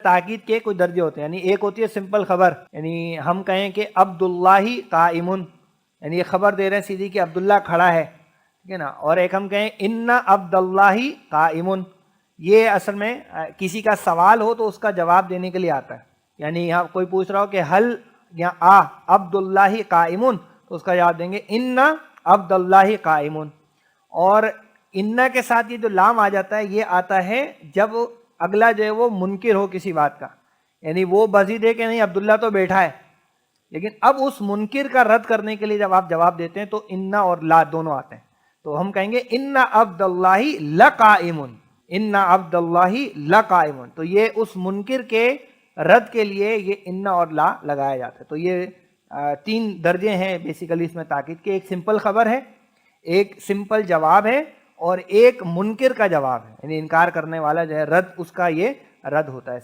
ताकीद के कुछ दर्जे होते हैं। यानी एक होती है सिंपल खबर, यानी हम कहें कि अब्दुल्लाही काइमुन, यानी ये खबर दे रहे हैं सीधी कि अब्दुल्ला खड़ा है, ठीक है ना। और एक हम कहें इन्ना अब्दुल्लाही काइमुन, ये असल में किसी का सवाल हो तो उसका जवाब देने के लिए आता है। यानी यहाँ कोई पूछ रहा हो कि हल या आ अब्दुल्लाही काइमुन, तो उसका जवाब देंगे इन्ना अब्दुल्लाही काइमुन। और इन्ना के साथ ये जो लाम आ जाता है, ये आता है जब अगला जो है वो मुनकिर हो किसी बात का, यानी वो मजीद है कि नहीं अब्दुल्ला तो बैठा है, लेकिन अब उस मुनकिर का रद्द करने के लिए जब आप जवाब देते हैं तो इन्ना और ला दोनों आते हैं। तो हम कहेंगे इन्ना अब्दुल्लाही लकाइमुन, इन्ना अब्दुल्लाही लकाइमुन। तो ये उस मुनकिर के रद्द के लिए ये इन्ना और ला लगाया जाता है। तो ये तीन दर्जे हैं बेसिकली इसमें ताकीद के। एक सिंपल खबर है, एक सिंपल जवाब है, और एक मुनकिर का जवाब है, यानी इनकार करने वाला जो है रद्द, उसका ये रद्द होता है।